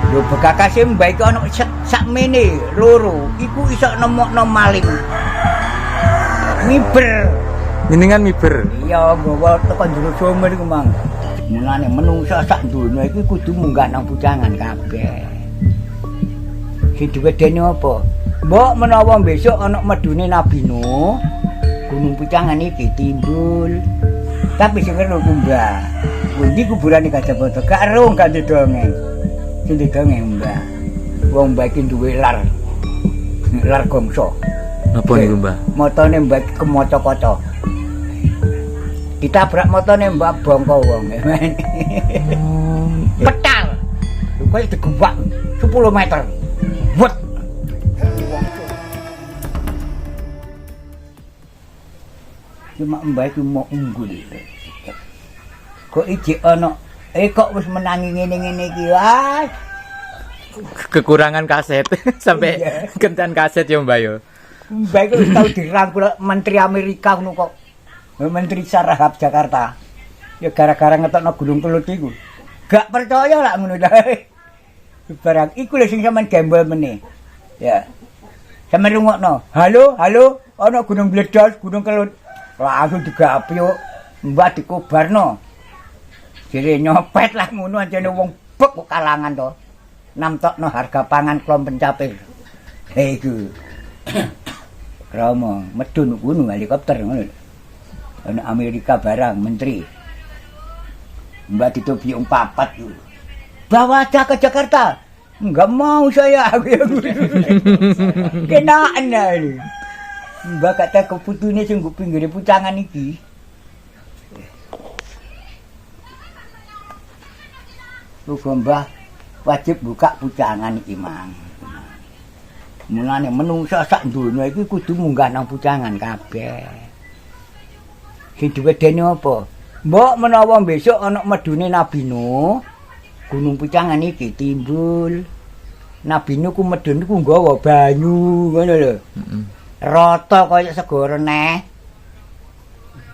Lho bekakase mbah iki ana sakmene loro, iku iso nemokno maling. Miber. Jenengan miber. Iya, nggawa teko njero sumur iku mang. Mulane menungsa sak donya iki kudu munggah nang pucangan kabeh. Sing diwedeni apa? Mbok menawa besok ana medune Nabi Nuh, gunung pucangan iki timbul. Tapi sing ngerti ku Mbah. Pundi kuburane Gajah Mada? Gak ero gak didongeng. Sing didongeng Mbah. Wong Mbah iki duwe lar. Lar gongso. Napa niku, Mbah? Motone Mbah kemaca-kaca. Ditabrak motone Mbah bongko wong. Petal. Kowe digubak 10 meter. Wet. Cuma Mbah iku mau unggul. Kok iki ana kok wis menangi ngene-ngene iki wae. Kekurangan kaset sampai kencan kaset ya Mbah yo. Mbah iku wis tau dirangkul Menteri Amerika ngono kok. Menteri Sarahab Jakarta. Ya gara-gara ngetokno Gunung Kelut iku. Gak percaya lah ngono dae. Barang iku lho sing sampean gembel meneh. Ya. Sampeyan rungokno. Halo, halo, ana gunung bledos, Gunung Kelut. Langsung digapi yo. Mbah dikobarno. Jere nyopet lah ngono anjene wong bek kok kalangan to. Namtokno harga pangan klom pencapir. He iku. Romo medun gunung helikopter ngono. Ana Amerika barang menteri. Mbak ditopi 4 itu. Bawa aja ke Jakarta. Enggak mau saya. Kenaan ini. Mbak kata keputune sing go pinggire pucangan iki. Uga Mbah wajib buka pucangan iki mang. Mulane menungsa sak donya iki kudu munggah nang pucangan kabeh. Sing diwedeni apa? Mbok menawa besok ana medune Nabi Nuh, gunung pucangan iki timbul. Nabi Nuh ku medun ku nggawa banyu ngono lho. Rata kaya segara neh.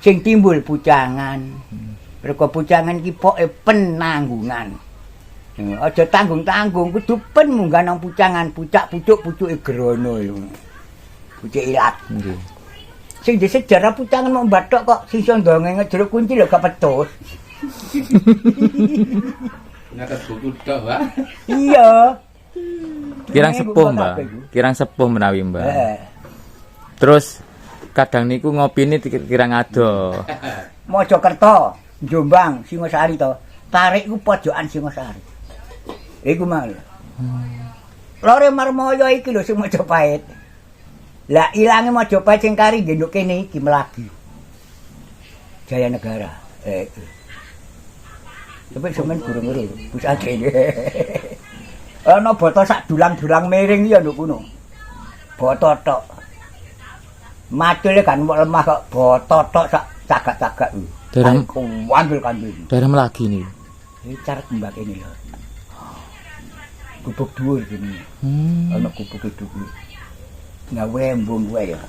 Sing timbul pucangan. Mergo pucangan iki poke penanggungan. Aja tanggung-tanggung kudu pen munggah nang pucangan, pucak-pucuk-pucuke grono yo. Pucuk ilat. Nggih. Sing di sejarah pucangan mau bathok kok sing iso ndongeng jero kunci lho gak petus. Nyatet buku tok, Mbak. Iya. Kirang sepuh, Mbah. Kirang sepuh menawi, Mbah. Terus kadang niku ngopine kirang ado. Mojokerto, Jombang, Singosari to. Tarik ku pojokan Singosari. Iku mah. Lore Marmoyo iki lho sing Majapahit. Lah ilange Majapahit sing kari ngenduk kene iki Melagi. Jaya Negara. Tapi sampean gurung ngero pusate. Ana boto sak dulang-dulang miring ya nduk kono. Boto tok. Macule kan mok lemah kok boto tok sak cagak-cagak iki. Dereng kuwandel kandung. daerah Melagi niku. Iki carek mbak ini lho. Gubuk dhuwur jenenge. Ana gubuk dhuwur. Gawe embung wae ya.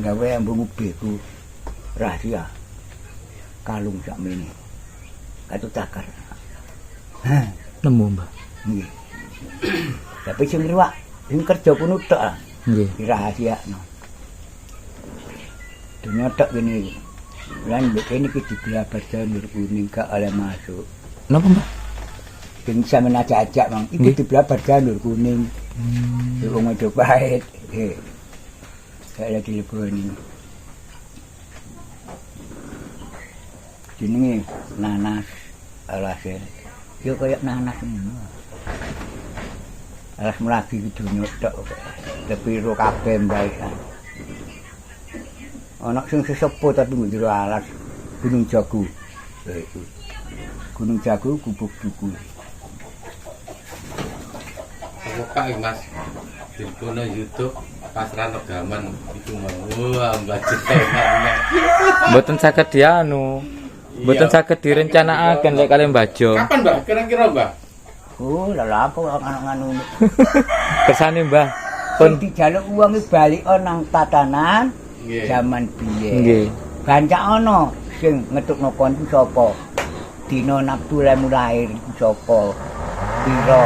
Gawe embung ubeku. Rahasia. Kalung sakmene. Katu cakar. Nemu, Mbah. Nggih. Tapi sing ruwak, sing kerja pun tok. Nggih. Dirahasiakno. Dunia tok kene iki. Lan mbek kene iki digelabar janur kuning gak oleh masuk. Napa, Mbah? Sing sampeyan ajak-ajak Mang, iku digelabar janur kuning. Wong Majapahit. Saya lagi leboni. Jenenge nanas alase. Yo kaya nanas ngono. Alas Melagi iki donya tok kok. Depiro kabeh mbae. Ana sing sesepuh tapi njero alas Gunung Jago. Gunung Jago gubuk duku. Buka iki Mas. Di kono YouTube Pasran Regaman iku mau. Wah, Mbak Jenek. Mboten saged dianu. Mboten saged direncanakaken lek kalih Mbah Jo. Kapan, Mbak? Kira-kira, Mbak? Oh, lha apa ngono. Kersane Mbah Pun pun dijaluk wong iki balik nang tatanan zaman biyen. nggih. Gancak ana sing ngetukno kon ku sapa? Dina nafsu lamu lahir iku sapa? Pira?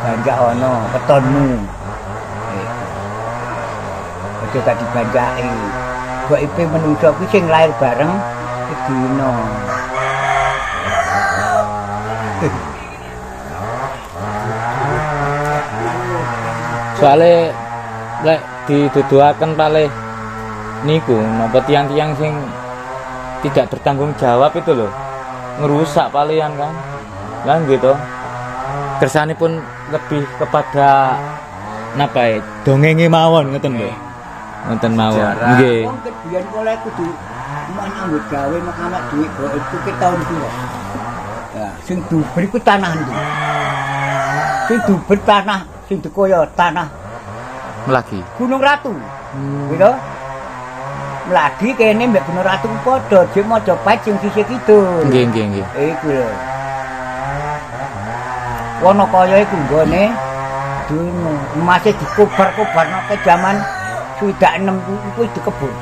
banjak ana ketonmu. Aja gak dibanjaki. Goipe menungso kuwi sing lair bareng dina. Soale lek dituduhaken palih niku napa tiang-tiang sing tidak bertanggung jawab itu loh ngerusak palihan kan lah gitu kersanipun lebih kepada napa ya dongenge mawon ngoten lho ngoten mawon nggih wong biyen kula kudu nyambut gawe nek anak dhuwit kok itu ki taun piro ya sing duber iku tanah ndi sing duber tanah sing dikoyo tanah Melagi Gunung Ratu gitu Melagi kene mbek Gunung Ratu padha jek Majapahit sing sisih kidul nggih nggih nggih iku lho Wonokaya iku nggone dene masih dikobar-kobarno ke jaman swidak 6 iku wis dikebur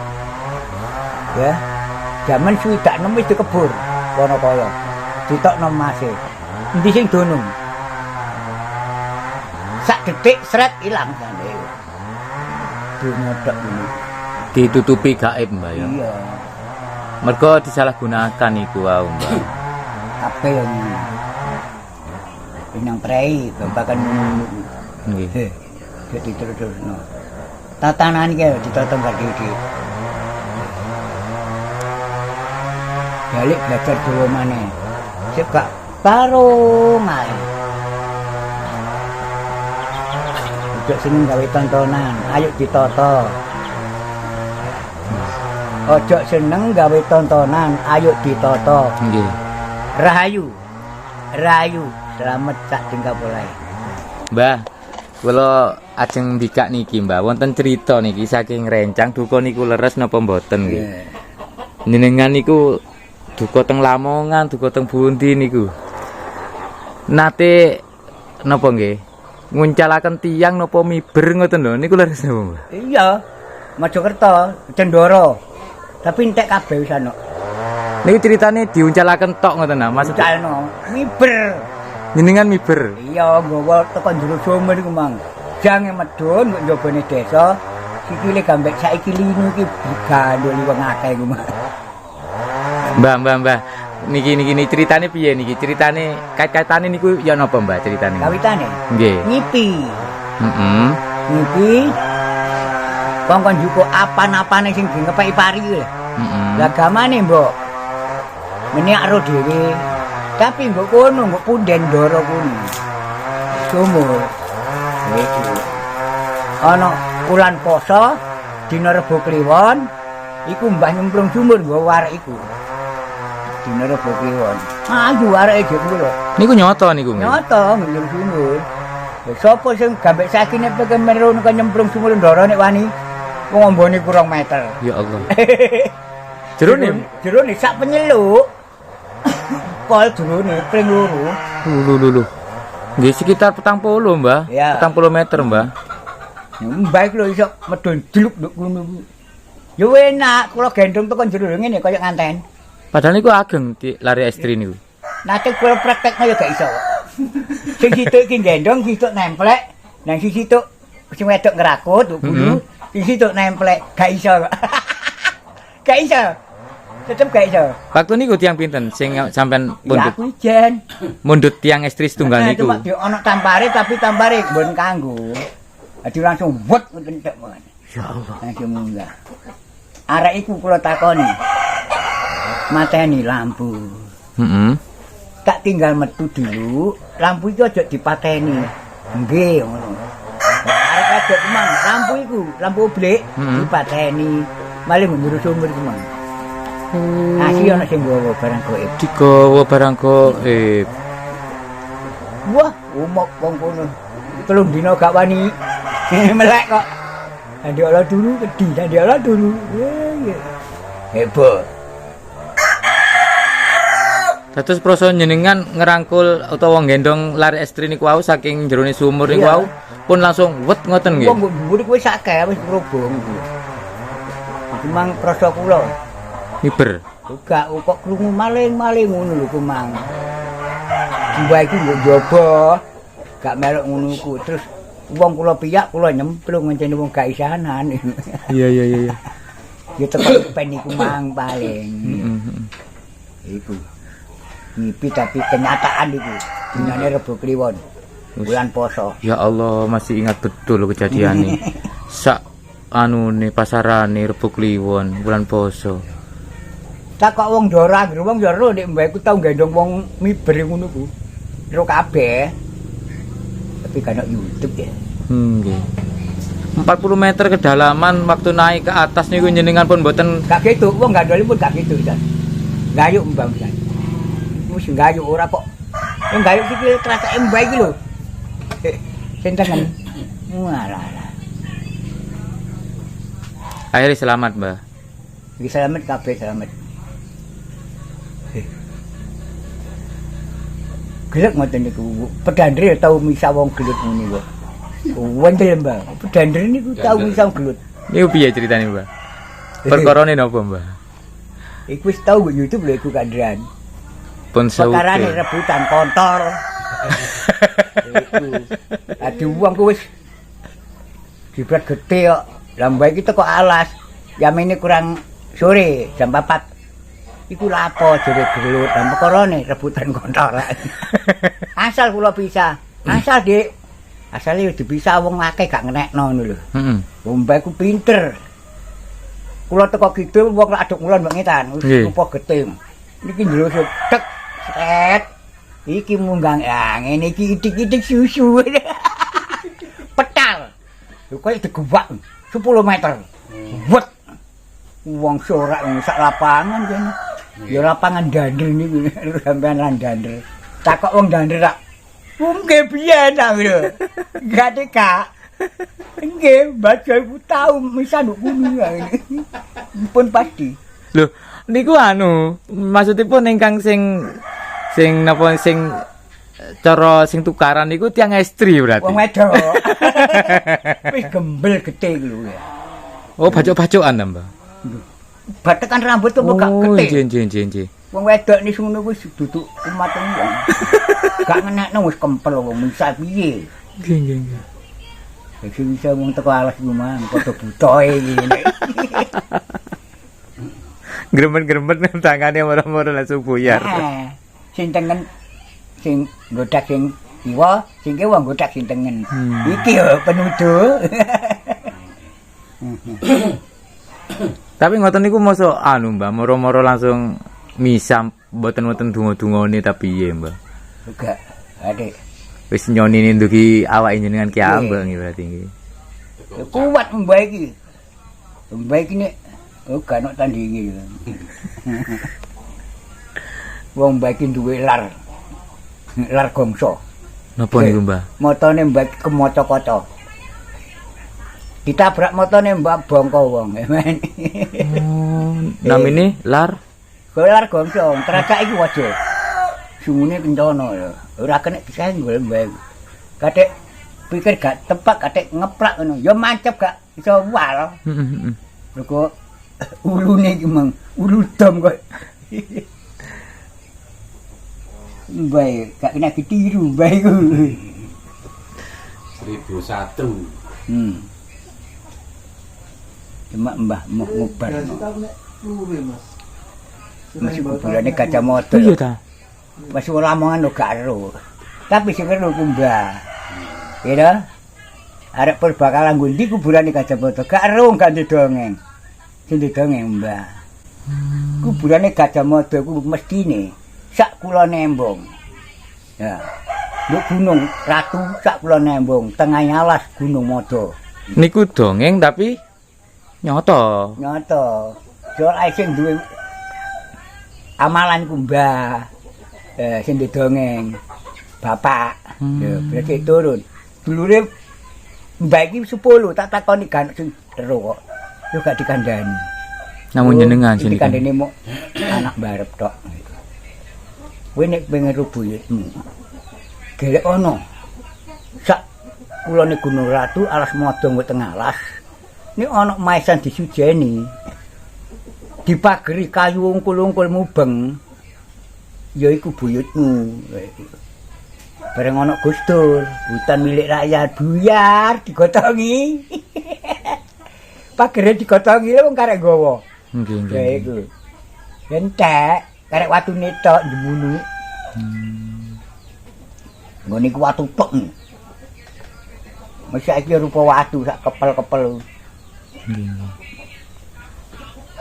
ya jaman swidak 6 wis dikebur Wonokaya ditokno masih endi sing dunung sak detik sret ilang jane dunya tok ini ditutupi gaib Mbak ya iya mergo disalahgunakan iku wae Mbak apa yang inang prei babakan nggih jadi terus-terusno tatanan iki ditata gede-gede balik belajar dulu maneh sik gak tarung ae ojo seneng gawe tontonan ayo ditata ojo seneng gawe tontonan ayo ditata nggih rahayu rahayu selamat sak dingkapulae Mbah kula ajeng mbikak niki Mbah wonten cerita niki saking rencang duka niku leres napa mboten nggih jenengan niku duka teng Lamongan duka teng pundi niku nate napa nggih nguncalaken tiyang napa miber ngoten lho niku leres napa Mbah iya Mojokerto Cendoro tapi entek kabeh wis ana niku critane diuncalaken tok ngoten nah maksud Calno miber jenengan miber iya nggawa teko njero sumur iku mang jange medun kok njobone desa sikile gambek saiki linu iki gandul wong akeh iku mang Mbah niki ceritane piye niki ceritane kait-kaitane niku ya napa Mbah ceritane kawitane nggih ngipi heeh ngipi kongkon juko apan-apane sing ngepeki pari lho lah gamane mbok meniak ro dhewe tapi mbok kono mbok punden ndoro kono sumur iki ana wulan poso dina Rebo Kliwon iku mbah nyemplung sumur nggawa arek iku dina Rebo Kliwon ayo areke dhewe lho niku nyoto niku nggih nyoto nyemplung sumur sapa sing gambek sakine pengen merono kan nyemplung sumur ndoro nek wani wong ombone kurang meter ya Allah jerone sak penyeluk pol jerone pring loro lho nggih sekitar 40 Mbah ya. 40 meter Mbah baik lho iso medun jeluk nduk ngono ya enak kula gendong tekan jero ngene kaya nganten padahal niku ageng di lari estri niku nate kula praktekno ya gak iso sing situk iki gendong situk nemplek nang sisi situk sing wedok ngerakut bulu sing situk nemplek gak iso gak iso tetep gak iso waktu niku tiang pinten sing sampean ya pundhut aku jen mundhut tiang estri setunggal niku cuma ana tampare tapi tampare mbon kanggo dadi langsung wet ngoten tok mon ya Allah langsung munggah arek iku kula takoni mateni lampu tak tinggal metu dulu lampu itu aja dipateni nggih ngono arek aja memang lampu iku lampu oblek dipateni malih njero sumur iku mang asih ana sing nggawa barang gaib digawa barang gaib wah umok wong kono telung dina gak wani melek kok ndiola dulu kedhi ndiola dulu hebat Dados proso jenengan ngerangkul utawa nggendong lari estri niku wau saking jerone sumur niku wau pun langsung wet ngoten nggih. Wong mburi kuwi sakeh wis ngrobong iku. Memang proso kula. Miber. Uga kok krungu maling-maling ngono lho kumang. Mbah iku nggo njaba gak melok ngono iku. Terus wong kula piyak kula nyemplung ngenceni wong gak isanan. Iya. Ya teko pen iku mang paling. Iku. Ngipi tapi kenyataan iku. Dinane Rebo Kliwon. Bulan poso. Ya Allah, masih ingat betul kejadian ini. Sak nih pasarane Rebo Kliwon bulan poso. Tak kok wong Dora, wong Dora nek mbakku tau gendong wong miber ngono ku. Ro kabeh. Tapi kan YouTube ya. Nggih. 40 meter kedalaman waktu naik ke atas niku jenengan pun mboten gak gitu, wong gandoli pun gak gitu kan. Gayuk mbak kan. Wis gayuk ora kok. Yang gayuk iki terasa mbak iki lho. Sing tengen. Walah. akhirnya selamat, Mbah. Iki selamat kabeh selamat. Gelek ngoten niku. Pedandri tau misa wong gelut ngene kok. Wonten Mbah. Pedandri niku tau misa gelut. Niku piye ceritane, Mbah? Perkarane napa, Mbah? Iku wis tau go YouTube lho iku kandran. Pun perkarane rebutan kontor. Iku. Adi wong ku wis jibrat gede kok. Lah mbak iki teko alas. Yamene kurang sore jam 4. Iku lapo jere gelut lan perkarane rebutan kontor. Asal kula bisa. Asal Dik. Asale wis bisa wong akeh gak ngenekno ngono lho. Heeh. Wong mbak ku pinter. Kula teko kidul wong lak aduk ngulon mbak ngetan wis rupa getih. Niki njero tek set. Iki munggang ya ngene iki itik-itik susu. Petal. Lho koyo digebak 10 meter. Wet. Wong sorak sak lapangan kene. Ya lapangan dander niku sampean lan dander. Takok wong dander tak. Nggih biyen ta lho. Gak teka. Nggih, baca iku tau misan kuno ngene. Pun pasti. Lho, niku maksudipun ingkang sing napa sing cara sing tukaran niku tiang estri berarti. Wong wedok. Wis gembel gede lho. Oh, bacok-bacokan ta, Mbah? Batekan rambut tuh gak gede. Nggih. Wong wedok nis ngono wis duduk umat wong. Gak ngenekno wis kempel wong bisa piye. Nggih. Sing bisa wong teko alas rumah padha butoe ngene. Gremet-gremet tangane moro-moro langsung buyar. Sing tengen sing nggodak sing kiwa, sing kiwa nggodak sing tengen. Iki yo penuduh. Tapi ngoten niku mosok Mbah, moro-moro langsung misam mboten-mboten donga-dungane tapi piye, Mbah? Enggak, Adik. Wis nyonine ndugi awake jenengan ki ambek nggih berarti nggih. Kuat mbak iki. Mbak iki nek gak ono tandinge. Wong mbak iki duwe lar gongso. Napa niku, Mbah? Motone mbak iki kemoco-koco. Ditabrak motone mbak bongko wong. Namine lar gongso, teracak iki waja. Sungune kencana ya. Ora kena disenggol mbak. Kadek pikir gak tepak, kadek ngeplak ngono. Ya mancep gak iso wal. Heeh. Lho ulune iki mang, ulu dom kok. Mbak, gak kena ditiru mbak iku. 1001. Cuma mbah mau ngubar. Masih kuburane kacamata. Iya ta. Masih lamongan lo gak ero. Tapi sing ero ku mbah. Ya dah. Arep perbakalan ngundi kuburane kacamata. Gak ero gak didongeng. Sing didongeng mbah. Kuburane kacamata ku mestine sak kula nembong. Ya. Lho Gunung Ratu sak kula nembong, tengah alas Gunung Modo. Niku dongeng tapi nyoto. Nyoto. Soal sing duwe amalan ku mbah. Sing didongeng bapak. Ya, berarti turun. Dulure mbak iki 10 tak takoni kan sing ero kok. Yo gak dikandani. Namun jenengan sini. Dikandani mok anak barep tok. Kowe nek pengen rubuyutmu. Gelek ono. Sak kulone Gunung Ratu alas Modo nggo tengah alas. Nek ono maesan disujeni. Dipageri kayu ungkul-ungkul mubeng. Ya iku buyutmu. bareng ana Gus Dur, hutan milik rakyat buyar digotongi. Pagere digotongi wong karek nggawa. Nggih, nggih. Ya iku. Entek, karek watune tok jemunu. Nggone iku watu tok. Mesti iki rupa watu sak kepel-kepel. Nggih.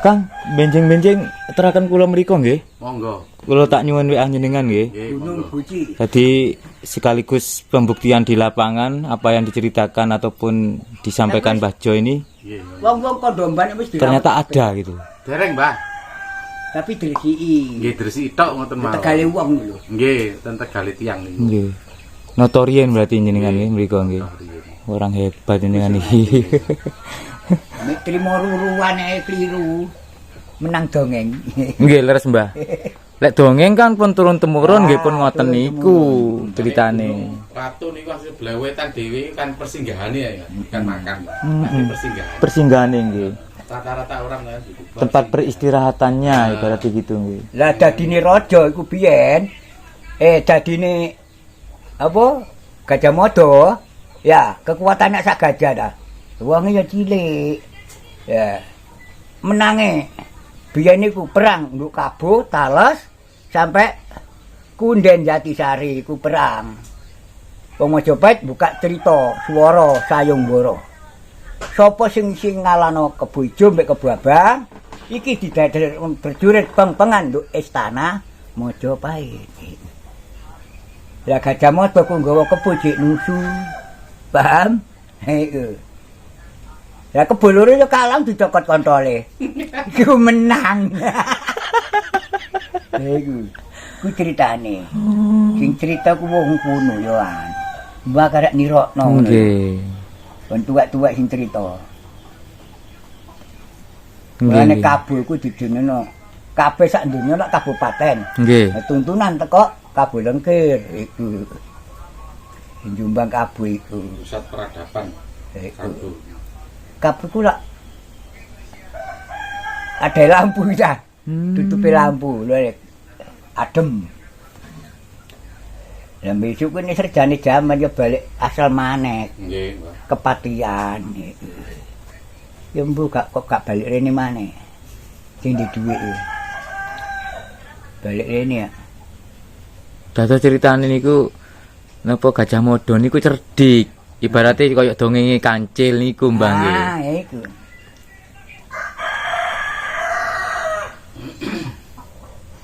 Kang, benjing-benjing terakan kula mriku nggih. Monggo. Kula tak nyuwun WA njenengan nggih. Gunung Buci. Jadi sekaligus pembuktian di lapangan apa yang diceritakan ataupun disampaikan Mbah Jo ini Wong-wong kondomban wis ternyata ada gitu. Dereng, Mbah. tapi diresiki. Nggih, dresiki tok ngoten mawon. Tegale wong lho. Nggih, ten tegale tiyang niku. Nggih. Notorien berarti jenengan nggih mriku nggih. Orang hebat jenengan iki. Nek trimo ruruan ae kliru. Menang dongeng. Nggih, leres Mbah. Lek dongeng kan pun turun temurun nggih pun ngoten niku ceritane. Watu niku asli blewetan dhewe kan persinggahane ya, bukan makan. Tapi persinggahan. Persinggahane nggih. Rata-rata orang kan gitu. Tempat peristirahatannya ibaratnya gitu nggih. Lah dadine raja iku biyen dadine apa? Gajah Mada. Ya, kekuatannya sak gajah dah. Wonge ya cilik. Ya. Menange biyen niku perang nduk Kabo, Tales sampai Kunden Jatisari iku perang. Wong Majapahit buka cerita swara Sayungbara. Sapa sing ngalano Kebo Ijo mbek Kebo Abang iki didadar berjurit peng-pengan nduk istana Majapahit. Lah Gajah Mada ku nggawa kebo jek nusu. Paham? Heeh. Lah kebo loro yo kalang dicokot kontole. Iku menang. Iku. Ku ceritane. Sing cerita ku wong kuno yo an. Mbah karek nirokno. Nggih. Wong tuwek-tuwek sing cerita. Nggih. Kabo iku dijenengno kabeh sak donya nek kabupaten. Nggih. Tuntunan teko Kabo Lengkir iku. Jombang Kabo iku. Pusat peradaban. Iku. Kabo ku lak ada lampu ya. Tutupi lampu lho. Adem. Lah besok ini serjane jaman ya balik asal maneh. Nggih, Mbak. Kepatian iku. Ya mbuh kok gak balik rene maneh. Sing di dhuwit iki. Balik rene ya. Data ceritane niku napa Gajah Mada niku cerdik. Ibaratnya kaya dongenge Kancil niku Mbah nggih. Ah, iku.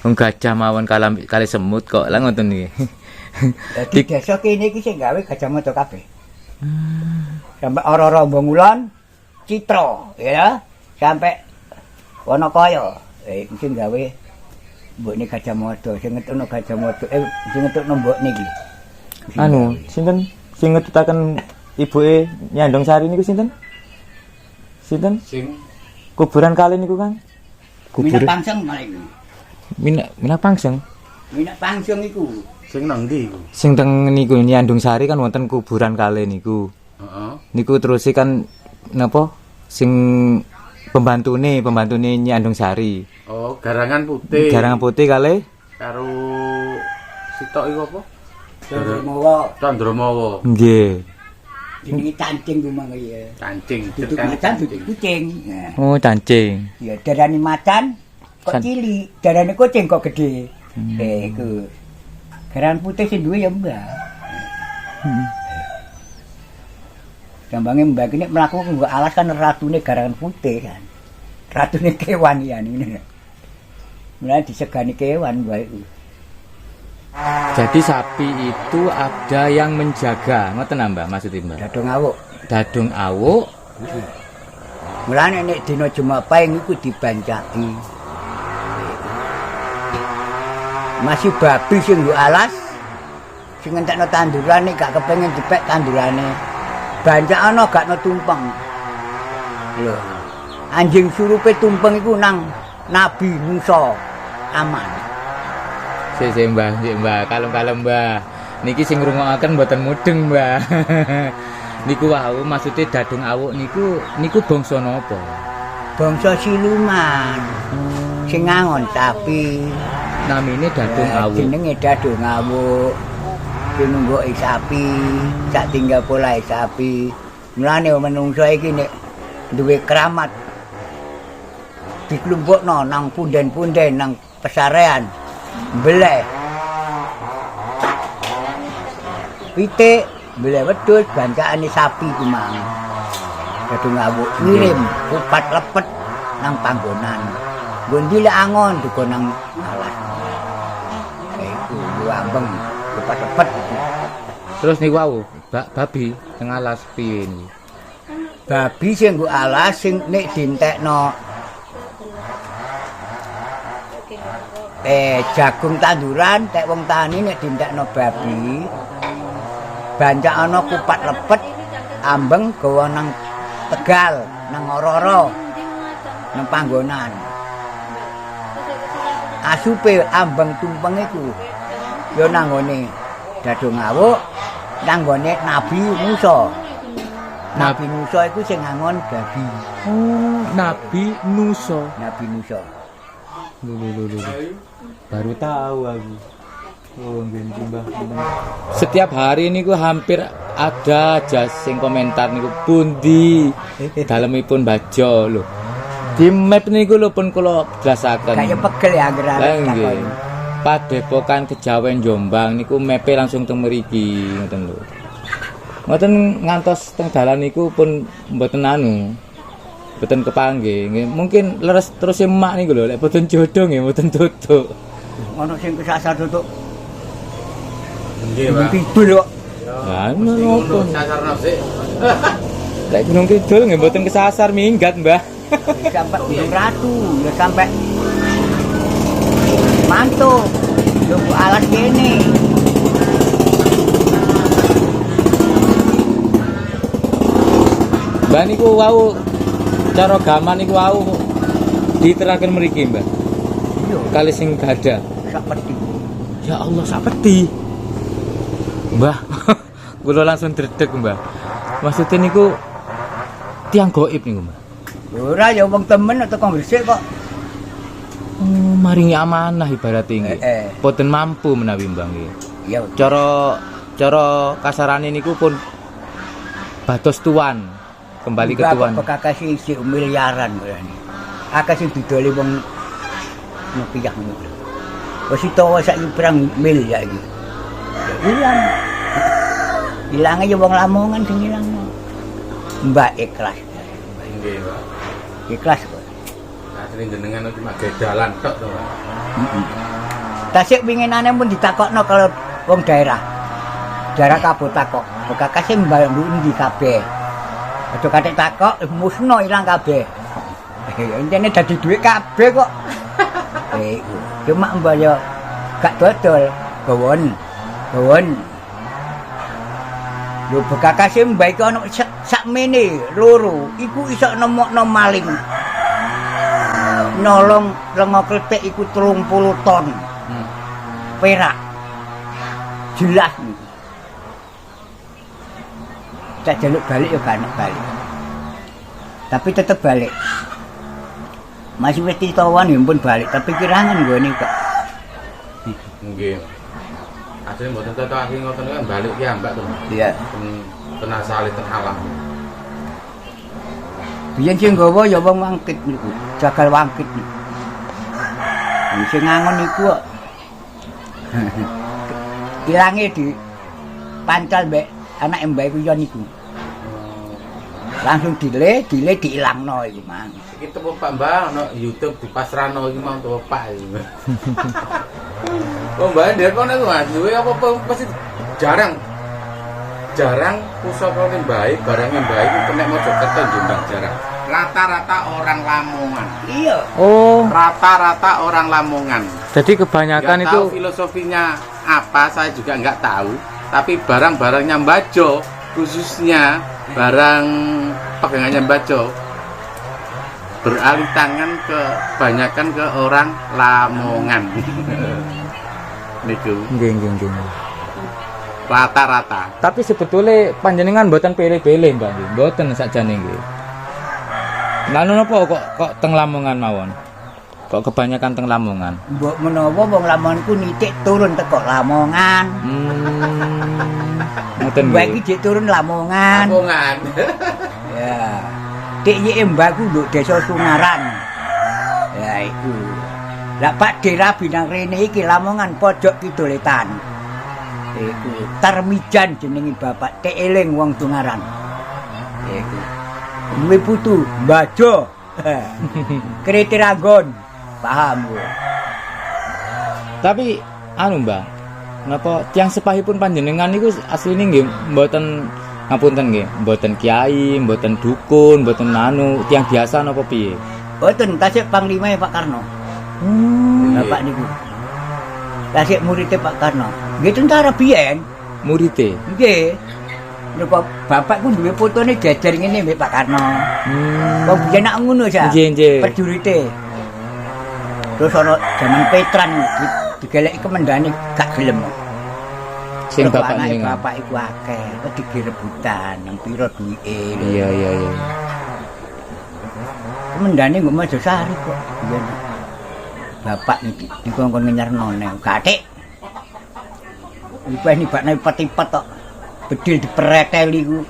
Wong gajah mawon kali semut kok lah ngoten nggih. Dadi desa kene iki sing gawe Gajah Mada kabeh. Sampai ora-ora Mbongulon, Citra, ya. Sampai Wonokaya, iku sing gawe mbokne Gajah Mada, sing ngetokno Gajah Mada, sing ngetokno mbokne iki. Anu, sinten sing ngetutaken ibuke Nyandong Sari niku sinten? Sinten? Sing Kuburan kali niku Kang? Minyak pangseng malah iku. Minyak pangseng. Minyak pangseng iku. sing nang ndi iku? Sing teng niku Nyandong Sari kan wonten kuburan kali niku. Heeh. Niku terus kan napa sing pembantune Nyandong Sari. Oh, garangan putih. Garangan putih kali Karo sitok iku apa? Candromawa. Candramawa. nggih. Jenenge cancing ku mangke ya. Kancing. Duduk macan duduk kucing. Nah, Oh, cancing. ya darani macan kok cilik, darani kucing kok gede. Iku. Garangan putih sing duwe ya Mbah. Gambange Mbah kene mlaku nggo alas kan ratune garangan putih kan. Ratune kewan ya ngene. Mulai disegani kewan wae iku. Jadi sapi itu ada yang menjaga, ngoten Mbah maksudnya Mbah. Dadong awuk. Dadung awuk, Mulane nek dina Jumat Pahing iku dibancaki. Masih babi sing nggo alas sing ngentekno tandurane gak kepengin dipek tandurane. Bancakno gak no tumpeng. Lho. Anjing surupe tumpeng iku nang Nabi Musa aman. sik Mbah, kalem-kalem Mbah. Niki sing ngrungokaken mboten mudeng Mbah. Niku wau maksudnya dadung awuk niku bangsa napa? Bangsa siluman. Sing ngangon sapi. Namine dadung awuk. Jenenge dadung awuk. pinunggoki sapi, sak tinggal polahe sapi. Mulane menungso iki nek duwe keramat diklumpukno nang punden-punden nang pesarean. Beleh. Pitik, beleh wedhus bancakane sapi ku mang. Kadung ngawuk ngirim kupat lepet nang panggonan. Nggon dilek angon duko nang alas. Iku ambeng kupat lepet. Terus niku wau, babi teng alas piye niku? Babi sing nggo alas sing nek dientekno jagung tanduran tek wong tani nek dientekno babi bancak ana kupat lepet ambeng gawa nang Tegal nang Ororo nang panggonan asupe ambeng tumpeng iku ya nang ngone Dado Ngawuk nang ngone Nabi Musa. Nabi Musa iku sing ngangon babi. Oh, Nabi Nusa. Nabi Musa. Lho. Baru tahu aku. Oh, nggih Mbah. Setiap hari niku hampir ada aja sing komentar niku pundi dalemipun baja lho. Di map niku lho pun kula jelasaken. Kayak pegel ya anggere. Lah nggih. Padepokan Kejawen Jombang niku mepe langsung teng mriki ngoten lho. Ngoten ngantos teng dalan niku pun mboten anu. Mboten kepanggih. Mungkin leres terus emak niku lho lek boten jodoh nggih mboten tutuk. Ono sing kesasar tutuk. Nggih, Pak. Kidul kok. Lah ngono. Sasarno sik. Lek Gunung Kidul nggih mboten kesasar minggat, Mbah. Sampai Gunung Ratu, ya sampai Mantuk. Tunggu alas kene. Mbah niku wau cara gaman niku wau diteraken mriki, Mbah. Iya, Kali sing gada. sak peti. Ya Allah, sak peti. Mbah, kula langsung dredeg, Mbah. Maksudnya niku tiang gaib niku, Mbah. Ora ya wong temen atau kok gresik kok. Oh, maringi amanah ibarat nggih. Eh. Boten mampu menawi Mbah nggih. Ya Cara kasarane niku pun batos tuan. Kembali ke tuan. Bekakase isi miliaran berani. Akeh sing didoli wong nepiyah ngono. Wis utawa sak pirang mil ya iki. Hilang. Hilange ya wong Lamongan sing ilangno. Mbak ikhlas. Nggih, Pak. Ikhlas kok. Asline jenengan cuma gedalan tok to, Pak. Tasik winginane pun ditakokno kalau wong daerah. Daerah kabut takok. Bekakase mbak ndi kabeh. Aja katik takok musno ilang kabeh. Intine dadi dhuwit kabeh kok. Iku. Cuma mbak yo gak dodol. Gawon. Lho bekakase mbak iki ana sakmene loro. Iku iso nemokno maling. Nolong lenga kletik iku 30 ton. Perak. Jelas niku. Tak jaluk balik ya gak balik. Tapi tetep balik. Masih wis ditawan ya pun balik, tapi kirangan nggone kok. Nggih. Asline mboten cocok asline ngoten kan balik ki ambak to. Iya. Ten asale ten alam. Biyen sing nggawa ya wong wangkit niku, jagal wangkit niku. Sing ngangon niku kok. Ilange di pancal mbek anake mbak iku ya niku. Langsung dile diilangno iku mang. Iki tepo Pak Mbah ono YouTube di Pasrano iki mau tepo Pak iki. Oh Mbah ndek kono iku Mas, duwe apa pasti jarang pusaka ning baik, barangnya baik itu nek Mojokerto Jombang jarang. Rata-rata orang Lamongan. Iya. Oh, Rata-rata orang Lamongan. jadi kebanyakan Nggak itu tahu filosofinya apa, saya juga nggak tahu. Tapi barang-barangnya Bajo, khususnya barang pegangannya Bajo, beralih tangan kebanyakan ke orang Lamongan. Niku nggih. rata-rata. Tapi sebetulnya panjenengan mboten pilih-pilih, Mbak nggih. Mboten sakjane nggih. Lalu napa kok teng Lamongan mawon? Kok kebanyakan teng Lamongan? Mbok menawa wong Lamongan ku nitik turun teko Lamongan. Ngoten Mbak nggih. iki dik turun Lamongan. Lamongan. Ya. Dik yeke mbakku nduk desa Sungaran. Ya iku. Lah Pak Dera binang rene iki Lamongan pojok kiduletan. Iku Tarmijan jenenge bapak Tek Eling wong Sungaran. Iku. Duwe putu Bajo. Kriti Ranggon. Paham Bu. Tapi anu Mbah, napa tiyang sepahipun panjenengan niku asline nggih mboten ngapunten nggih, mboten kiai, mboten dukun, mboten anu, tiyang biasa napa piye? Mboten tasik panglima Pak Karno. Bapak niku. Tasik muridé Pak Karno. Nggih tentara biyen. Murite. Nggih. Napa bapakku duwe fotone jajar ngene mbek Pak Karno. Wong biyen nak ngono sa. Nggih, nggih. Prajurite. Terus ana jaman Petran digeleki kemendane gak gelem. Sing Mergo bapak anake jenengan. bapak iku akeh, digi rebutan, nang pira duwike. Iya. Kemendane nggo Majasari kok. Biyen. Bapak niki dikongkon ngenyarno neng gathik. Iku ini bakne peti-pet tok. Bedil dipereteli ku.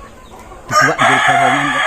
Dibuat nggih gawangan kok.